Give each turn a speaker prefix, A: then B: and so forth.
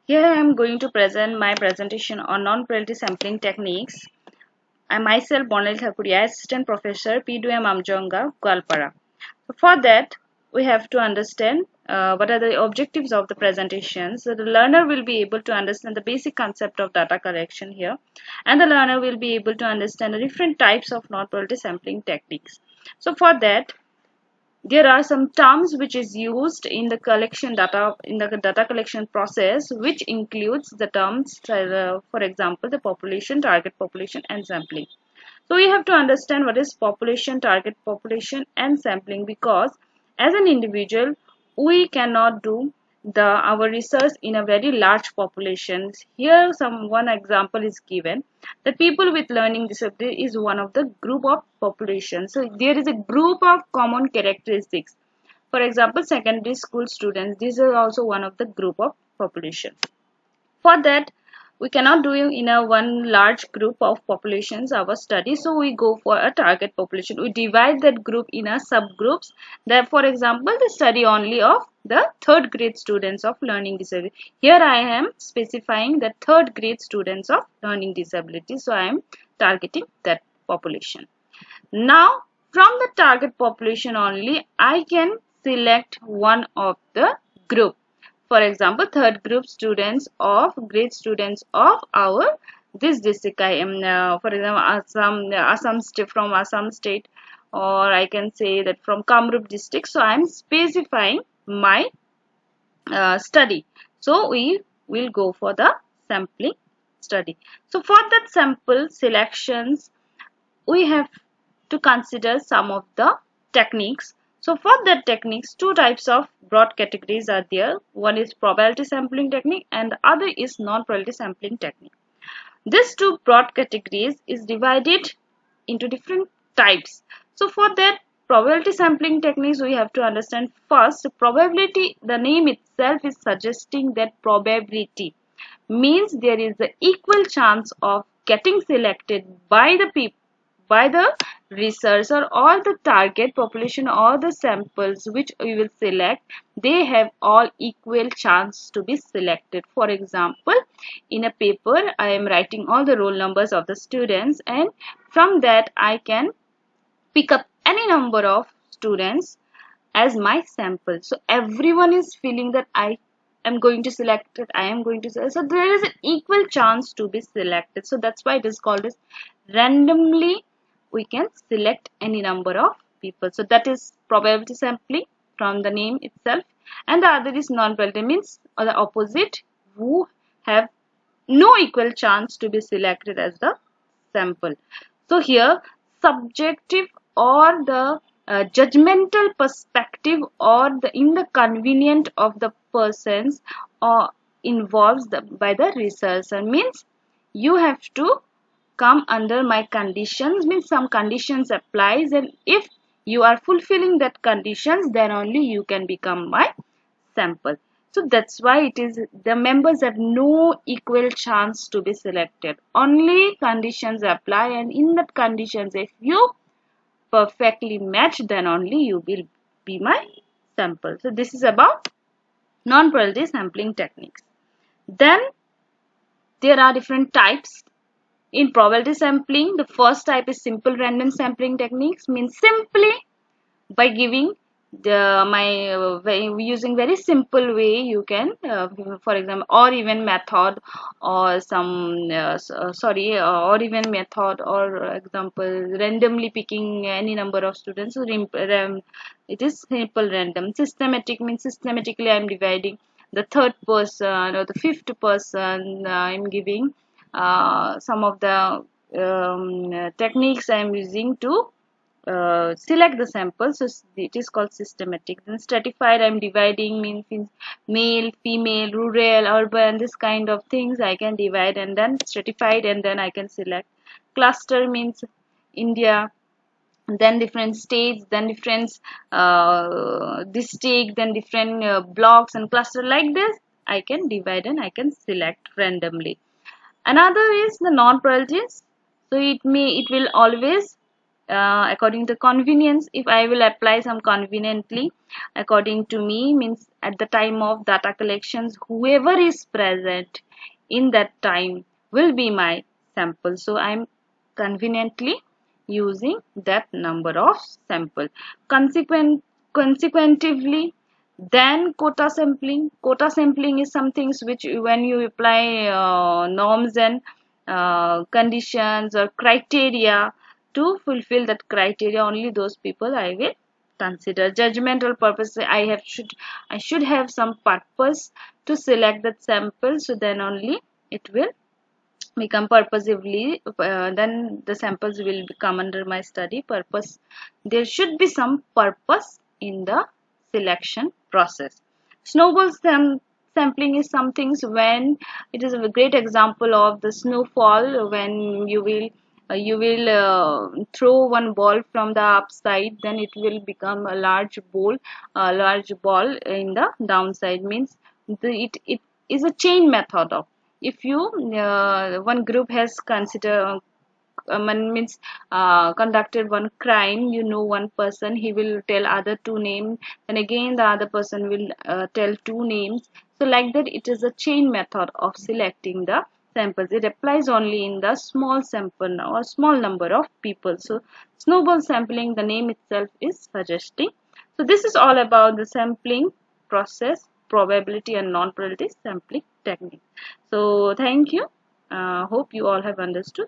A: Here I am going to present my presentation on non-probability sampling techniques. I myself, Bonal Thakuria, Assistant Professor, P2M Amjonga, Gwalpara. So for that, we have to understand what are the objectives of the presentation. So the learner will be able to understand the basic concept of data collection here, and the learner will be able to understand the different types of non-probability sampling techniques. So for that, there are some terms which is used in the data collection process, which includes the terms for example, the population, target population, and sampling. So we have to understand what is population, target population, and sampling, because as an individual we cannot do our research in a very large populations. Here one example is given that people with learning disability is one of the group of population. So there is a group of common characteristics. For example, secondary school students, these are also one of the group of population. For that, we cannot do in a one large group of populations our study, so we go for a target population. We divide that group in a subgroups. That, for example, the study only of the third grade students of learning disability. Here I am specifying the third grade students of learning disability, so I am targeting that population. Now from the target population only, I can select one of the group. For example, third group students of grade students of our this district. I am for example from Assam state, or I can say that from Kamrup district. So I am specifying my study. So we will go for the sampling study. So for that sample selections, we have to consider some of the techniques. So for that techniques, two types of broad categories are there. One is probability sampling technique and the other is non-probability sampling technique. These two broad categories is divided into different types. So for that probability sampling techniques, we have to understand first probability. The name itself is suggesting that probability means there is the equal chance of getting selected by the researcher or the target population or the samples which we will select. They have all equal chance to be selected. For example, in a paper I am writing all the roll numbers of the students, and from that I can pick up any number of students as my sample. So everyone is feeling that I am going to select it, I am going to select. So there is an equal chance to be selected. So that's why it is called as randomly we can select any number of people. So that is probability sampling from the name itself. And the other is non-probability, means or the opposite, who have no equal chance to be selected as the sample. So here subjective or the judgmental perspective or the inconvenient of the persons or involves by the researcher, means you have to come under my conditions, means some conditions applies, and if you are fulfilling that conditions, then only you can become my sample. So that's why it is the members have no equal chance to be selected. Only conditions apply, and in that conditions if you perfectly match, then only you will be my sample. So this is about non-probability sampling techniques. Then there are different types. In probability sampling, the first type is simple random sampling techniques, means simply by giving using very simple way you can for example, or even method or or even method or example randomly picking any number of students. So it is simple random. Systematic means systematically I am dividing the third person or the fifth person. I am giving some of the techniques I am using to select the samples. So it is called systematic. Then stratified, I am dividing, means male, female, rural, urban, this kind of things I can divide, and then stratified, and then I can select. Cluster means India, then different states, then different district, then different blocks and cluster. Like this I can divide and I can select randomly. Another is the non-probabilities. So it will always according to convenience. If I will apply some conveniently according to me, means at the time of data collections, whoever is present in that time will be my sample. So I'm conveniently using that number of sample. Consequently, then quota sampling. Quota sampling is something which when you apply norms and conditions or criteria to fulfill that criteria, only those people I will consider. Judgmental purpose, I should have some purpose to select that sample, so then only it will become purposively, then the samples will come under my study purpose. There should be some purpose in the selection process. Snowball sampling is something when it is a great example of the snowfall. When you will throw one ball from the upside, then it will become a large ball in the downside. Means it is a chain method of, if you one group has means conducted one crime, you know, one person, he will tell other two names, and again the other person will tell two names. So like that, it is a chain method of selecting the samples. It applies only in the small sample or small number of people. So snowball sampling, the name itself is suggesting. So this is all about the sampling process, probability and non-probability sampling technique. So thank you. Hope you all have understood.